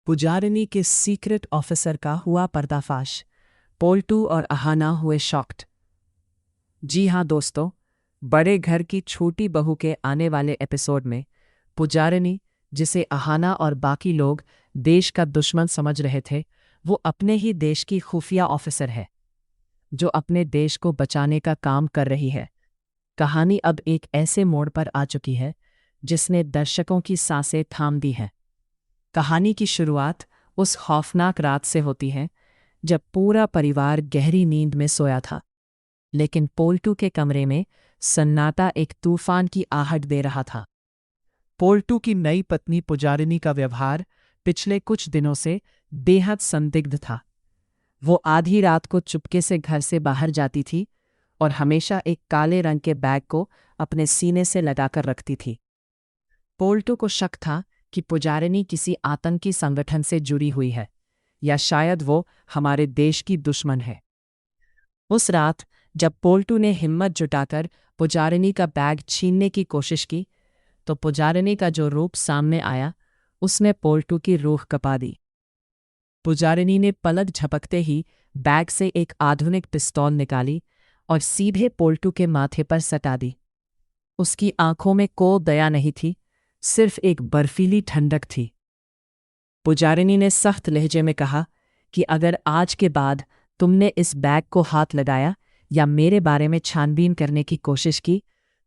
पुजारिनी के secret officer का हुआ पर्दाफाश। पोल्टू और अहाना हुए शॉक्ड। जी हाँ दोस्तों, बड़े घर की छोटी बहू के आने वाले एपिसोड में पुजारिनी, जिसे अहाना और बाकी लोग देश का दुश्मन समझ रहे थे, वो अपने ही देश की खुफिया ऑफिसर है जो अपने देश को बचाने का काम कर रही है। कहानी अब एक ऐसे मोड़ पर आ चुकी है जिसने दर्शकों की सांसें थाम दी हैं। कहानी की शुरुआत उस खौफनाक रात से होती है जब पूरा परिवार गहरी नींद में सोया था, लेकिन पोल्टू के कमरे में सन्नाटा एक तूफान की आहट दे रहा था। पोल्टू की नई पत्नी पुजारिनी का व्यवहार पिछले कुछ दिनों से बेहद संदिग्ध था। वो आधी रात को चुपके से घर से बाहर जाती थी और हमेशा एक काले रंग के बैग को अपने सीने से लगाकर रखती थी। पोल्टू को शक था कि पुजारिनी किसी आतंकी संगठन से जुड़ी हुई है या शायद वो हमारे देश की दुश्मन है। उस रात जब पोल्टू ने हिम्मत जुटाकर पुजारिनी का बैग छीनने की कोशिश की, तो पुजारिनी का जो रूप सामने आया उसने पोल्टू की रूह कपा दी। पुजारिनी ने पलक झपकते ही बैग से एक आधुनिक पिस्तौल निकाली और सीधे पोल्टू के माथे पर सटा दी। उसकी आंखों में कोई दया नहीं थी, सिर्फ एक बर्फीली ठंडक थी। पुजारिनी ने सख्त लहजे में कहा कि अगर आज के बाद तुमने इस बैग को हाथ लगाया या मेरे बारे में छानबीन करने की कोशिश की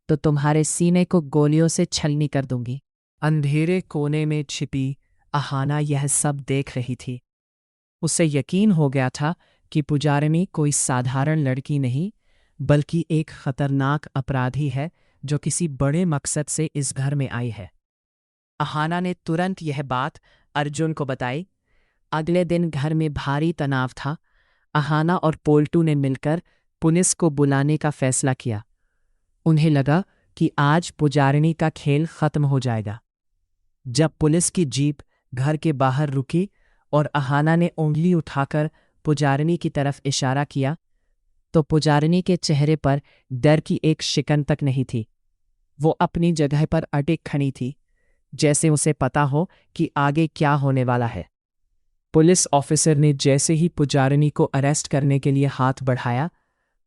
तो तुम्हारे सीने को गोलियों से छलनी कर दूंगी। अंधेरे कोने में छिपी अहाना यह सब देख रही थी। उसे यकीन हो गया था कि पुजारिनी कोई साधारण लड़की नहीं, बल्कि एक खतरनाक अपराधी है जो किसी बड़े मकसद से इस घर में आई है। अहाना ने तुरंत यह बात अर्जुन को बताई। अगले दिन घर में भारी तनाव था। अहाना और पोल्टू ने मिलकर पुलिस को बुलाने का फैसला किया। उन्हें लगा कि आज पुजारिनी का खेल खत्म हो जाएगा। जब पुलिस की जीप घर के बाहर रुकी और अहाना ने उंगली उठाकर पुजारिनी की तरफ इशारा किया, तो पुजारिनी के चेहरे पर डर की एक शिकन तक नहीं थी। वो अपनी जगह पर अटक खड़ी थी, जैसे उसे पता हो कि आगे क्या होने वाला है। पुलिस ऑफिसर ने जैसे ही पुजारिनी को अरेस्ट करने के लिए हाथ बढ़ाया,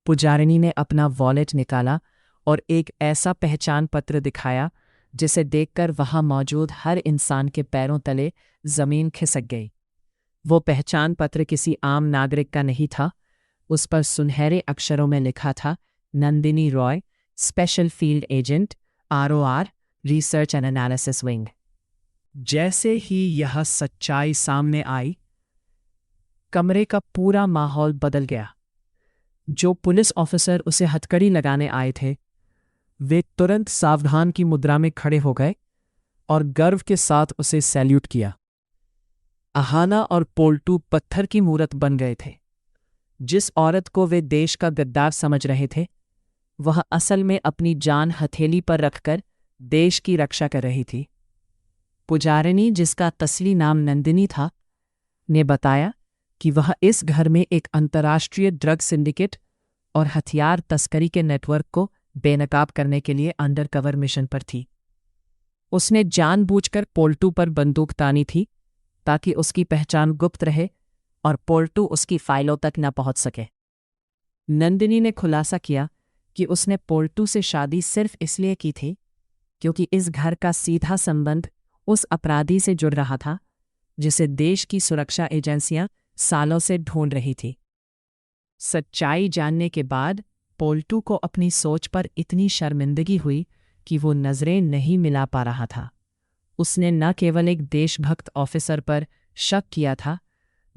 पुजारिनी ने अपना वॉलेट निकाला और एक ऐसा पहचान पत्र दिखाया जिसे देखकर वहां मौजूद हर इंसान के पैरों तले जमीन खिसक गई। वो पहचान पत्र किसी आम नागरिक का नहीं था। उस पर सुनहरे अक्षरों में लिखा था, Nandini Roy, special field agent, ROR, research and analysis wing. जैसे ही यह सच्चाई सामने आई, कमरे का पूरा माहौल बदल गया। जो पुलिस ऑफिसर उसे हथकड़ी लगाने आए थे, वे तुरंत सावधान की मुद्रा में खड़े हो गए और गर्व के साथ उसे सैल्यूट किया। अहाना और पोल्टू पत्थर की मूरत बन गए थे। जिस औरत को वे देश का गद्दार समझ रहे थे, वह असल में अपनी जान हथेली पर रखकर देश की रक्षा कर रही थी। पुजारिनी, जिसका तस्ली नाम नंदिनी था, ने बताया कि वह इस घर में एक अंतर्राष्ट्रीय ड्रग सिंडिकेट और हथियार तस्करी के नेटवर्क को बेनकाब करने के लिए अंडरकवर मिशन पर थी। उसने जानबूझकर पोल्टू पर बंदूक तानी थी ताकि उसकी पहचान गुप्त रहे और पोल्टू उसकी फाइलों तक न पहुंच सके। नंदिनी ने खुलासा किया कि उसने पोल्टू से शादी सिर्फ इसलिए की थी क्योंकि इस घर का सीधा संबंध उस अपराधी से जुड़ रहा था जिसे देश की सुरक्षा एजेंसियां सालों से ढूंढ रही थी। सच्चाई जानने के बाद पोल्टू को अपनी सोच पर इतनी शर्मिंदगी हुई कि वो नजरें नहीं मिला पा रहा था। उसने न केवल एक देशभक्त ऑफिसर पर शक किया था,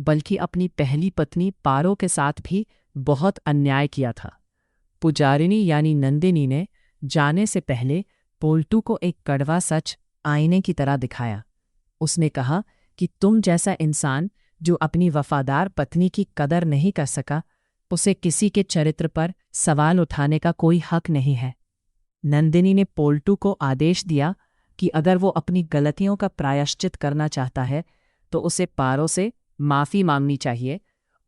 बल्कि अपनी पहली पत्नी पारो के साथ भी बहुत अन्याय किया था। पुजारिनी यानी नंदिनी ने जाने से पहले पोल्टू को एक कड़वा सच आईने की तरह दिखाया। उसने कहा कि तुम जैसा इंसान जो अपनी वफादार पत्नी की कदर नहीं कर सका, उसे किसी के चरित्र पर सवाल उठाने का कोई हक नहीं है। नंदिनी ने पोल्टू को आदेश दिया कि अगर वो अपनी गलतियों का प्रायश्चित करना चाहता है तो उसे पारो से माफ़ी मांगनी चाहिए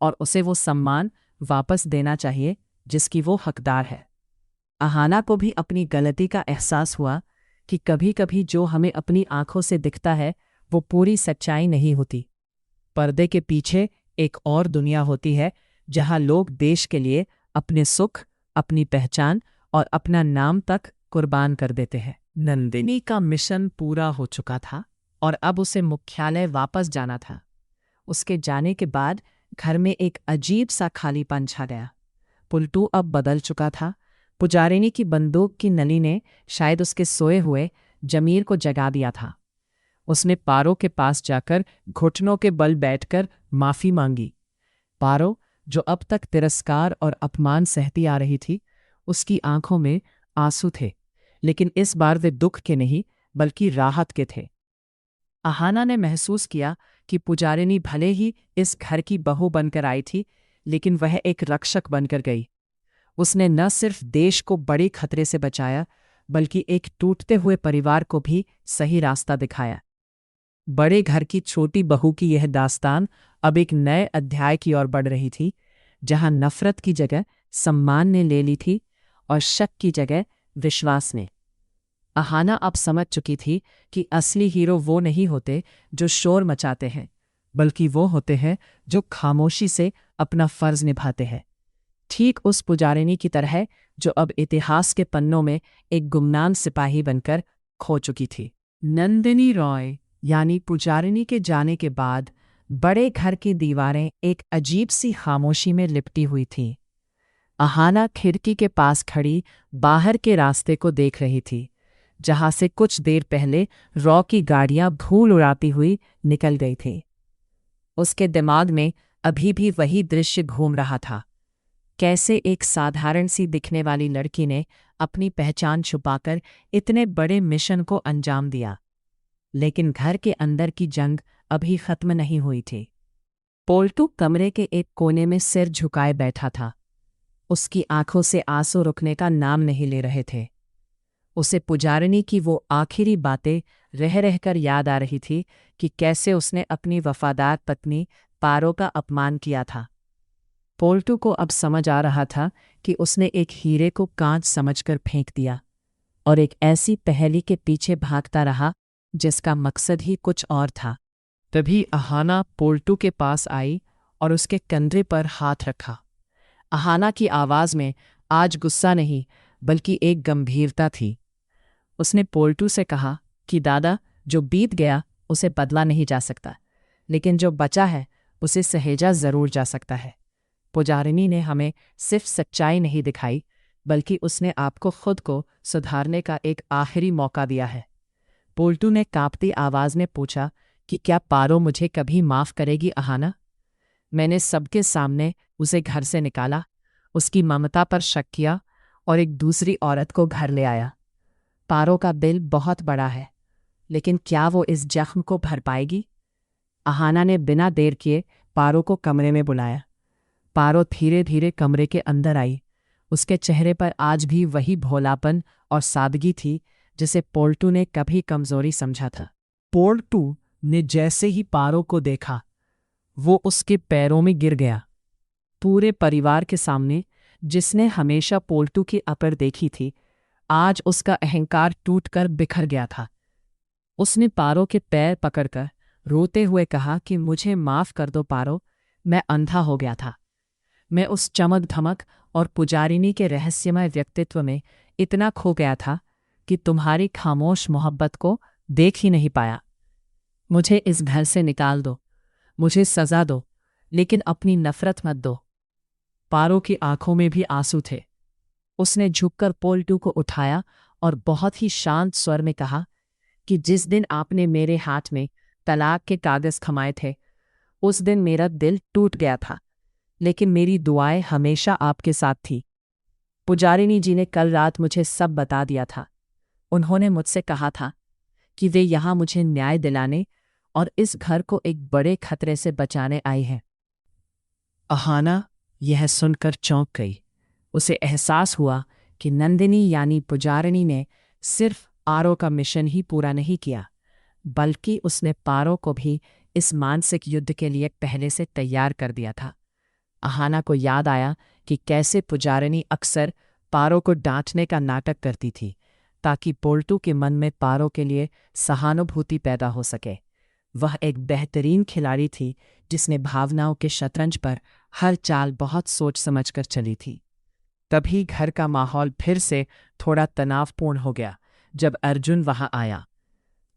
और उसे वो सम्मान वापस देना चाहिए जिसकी वो हकदार है। अहाना को भी अपनी गलती का एहसास हुआ कि कभी-कभी जो हमें अपनी आंखों से दिखता है वो पूरी सच्चाई नहीं होती। पर्दे के पीछे एक और दुनिया होती है जहां लोग देश के लिए अपने सुख, अपनी पहचान और अपना नाम तक कुर्बान कर देते हैं। नंदिनी का मिशन पूरा हो चुका था और अब उसे मुख्यालय वापस जाना था। उसके जाने के बाद घर में एक अजीब सा खालीपन छा गया। पुलटू अब बदल चुका था। पुजारिनी की बंदूक की नली ने शायद उसके सोए हुए जमीर को जगा दिया था। उसने पारो के पास जाकर घुटनों के बल बैठकर माफी मांगी। पारो, जो अब तक तिरस्कार और अपमान सहती आ रही थी, उसकी आंखों में आंसू थे, लेकिन इस बार वे दुख के नहीं बल्कि राहत के थे। अहाना ने महसूस किया कि पुजारिनी भले ही इस घर की बहू बनकर आई थी, लेकिन वह एक रक्षक बनकर गई। उसने न सिर्फ देश को बड़े खतरे से बचाया, बल्कि एक टूटते हुए परिवार को भी सही रास्ता दिखाया। बड़े घर की छोटी बहू की यह दास्तान अब एक नए अध्याय की ओर बढ़ रही थी, जहां नफरत की जगह सम्मान ने ले ली थी और शक की जगह विश्वास ने। अहाना अब समझ चुकी थी कि असली हीरो वो नहीं होते जो शोर मचाते हैं, बल्कि वो होते हैं जो खामोशी से अपना फर्ज निभाते हैं, ठीक उस पुजारिनी की तरह जो अब इतिहास के पन्नों में एक गुमनाम सिपाही बनकर खो चुकी थी। नंदिनी रॉय यानी पुजारिनी के जाने के बाद बड़े घर की दीवारें एक अजीब सी खामोशी में लिपटी हुई थीं। अहाना खिड़की के पास खड़ी बाहर के रास्ते को देख रही थी, जहां से कुछ देर पहले रॉ की गाड़ियां धूल उड़ाती हुई निकल गई थी। उसके दिमाग में अभी भी वही दृश्य घूम रहा था, कैसे एक साधारण सी दिखने वाली लड़की ने अपनी पहचान छुपाकर इतने बड़े मिशन को अंजाम दिया। लेकिन घर के अंदर की जंग अभी खत्म नहीं हुई थी। पोल्टू कमरे के एक कोने में सिर झुकाए बैठा था। उसकी आंखों से आंसू रुकने का नाम नहीं ले रहे थे। उसे पुजारिनी की वो आखिरी बातें रह रहकर याद आ रही थी कि कैसे उसने अपनी वफादार पत्नी पारो का अपमान किया था। पोल्टू को अब समझ आ रहा था कि उसने एक हीरे को कांच समझकर फेंक दिया और एक ऐसी पहेली के पीछे भागता रहा जिसका मकसद ही कुछ और था। तभी अहाना पोल्टू के पास आई और उसके कंधे पर हाथ रखा। अहाना की आवाज़ में आज गुस्सा नहीं बल्कि एक गंभीरता थी। उसने पोल्टू से कहा कि दादा, जो बीत गया उसे बदला नहीं जा सकता, लेकिन जो बचा है उसे सहेजा ज़रूर जा सकता है। पुजारिनी ने हमें सिर्फ सच्चाई नहीं दिखाई, बल्कि उसने आपको खुद को सुधारने का एक आखिरी मौका दिया है। पोल्टू ने कांपती आवाज़ में पूछा कि क्या पारो मुझे कभी माफ़ करेगी अहाना? मैंने सबके सामने उसे घर से निकाला, उसकी ममता पर शक किया और एक दूसरी औरत को घर ले आया। पारो का दिल बहुत बड़ा है, लेकिन क्या वो इस जख्म को भर पाएगी? अहाना ने बिना देर किए पारो को कमरे में बुलाया। पारो धीरे धीरे कमरे के अंदर आई। उसके चेहरे पर आज भी वही भोलापन और सादगी थी जिसे पोल्टू ने कभी कमजोरी समझा था। पोल्टू ने जैसे ही पारो को देखा, वो उसके पैरों में गिर गया। पूरे परिवार के सामने, जिसने हमेशा पोल्टू की अकड़ देखी थी, आज उसका अहंकार टूटकर बिखर गया था। उसने पारो के पैर पकड़कर रोते हुए कहा कि मुझे माफ़ कर दो पारो, मैं अंधा हो गया था। मैं उस चमक धमक और पुजारिनी के रहस्यमय व्यक्तित्व में इतना खो गया था कि तुम्हारी खामोश मोहब्बत को देख ही नहीं पाया। मुझे इस घर से निकाल दो, मुझे सज़ा दो, लेकिन अपनी नफ़रत मत दो। पारो की आंखों में भी आंसू थे। उसने झुककर पोल्टू को उठाया और बहुत ही शांत स्वर में कहा कि जिस दिन आपने मेरे हाथ में तलाक के कागज़ थमाए थे, उस दिन मेरा दिल टूट गया था, लेकिन मेरी दुआएं हमेशा आपके साथ थी। पुजारिनी जी ने कल रात मुझे सब बता दिया था। उन्होंने मुझसे कहा था कि वे यहाँ मुझे न्याय दिलाने और इस घर को एक बड़े खतरे से बचाने आई हैं। अहाना यह सुनकर चौंक गई। उसे एहसास हुआ कि नंदिनी यानी पुजारिनी ने सिर्फ आरो का मिशन ही पूरा नहीं किया, बल्कि उसने पारो को भी इस मानसिक युद्ध के लिए पहले से तैयार कर दिया था। अहाना को याद आया कि कैसे पुजारिनी अक्सर पारो को डांटने का नाटक करती थी, ताकि पोल्टू के मन में पारो के लिए सहानुभूति पैदा हो सके। वह एक बेहतरीन खिलाड़ी थी जिसने भावनाओं के शतरंज पर हर चाल बहुत सोच समझकर चली थी। तभी घर का माहौल फिर से थोड़ा तनावपूर्ण हो गया जब अर्जुन वहां आया।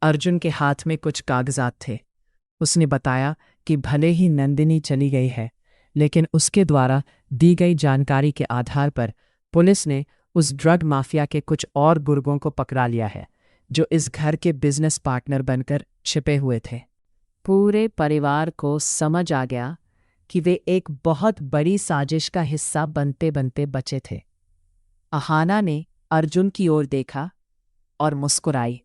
अर्जुन के हाथ में कुछ कागजात थे। उसने बताया कि भले ही नंदिनी चली गई है, लेकिन उसके द्वारा दी गई जानकारी के आधार पर पुलिस ने उस ड्रग माफिया के कुछ और गुर्गों को पकड़ा लिया है जो इस घर के बिजनेस पार्टनर बनकर छिपे हुए थे। पूरे परिवार को समझ आ गया कि वे एक बहुत बड़ी साजिश का हिस्सा बनते बनते बचे थे। अहाना ने अर्जुन की ओर देखा और मुस्कुराई।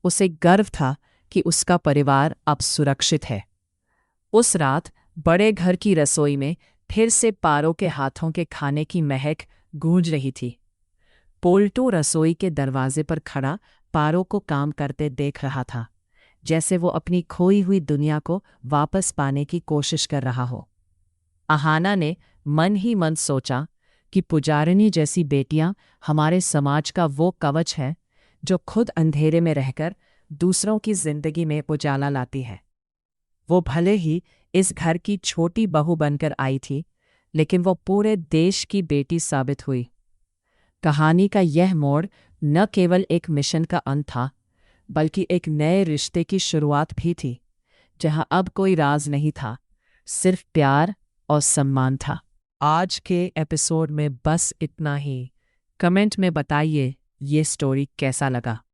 उसे गर्व था कि उसका परिवार अब सुरक्षित है। उस रात बड़े घर की रसोई में फिर से पारो के हाथों के खाने की महक गूंज रही थी। पोल्टू रसोई के दरवाजे पर खड़ा पारो को काम करते देख रहा था, जैसे वो अपनी खोई हुई दुनिया को वापस पाने की कोशिश कर रहा हो। अहाना ने मन ही मन सोचा कि पुजारिनी जैसी बेटियां हमारे समाज का वो कवच है जो खुद अंधेरे में रहकर दूसरों की जिंदगी में उजाला लाती है। वो भले ही इस घर की छोटी बहू बनकर आई थी, लेकिन वो पूरे देश की बेटी साबित हुई। कहानी का यह मोड़ न केवल एक मिशन का अंत था, बल्कि एक नए रिश्ते की शुरुआत भी थी, जहां अब कोई राज नहीं था, सिर्फ प्यार और सम्मान था। आज के एपिसोड में बस इतना ही। कमेंट में बताइए ये स्टोरी कैसा लगा।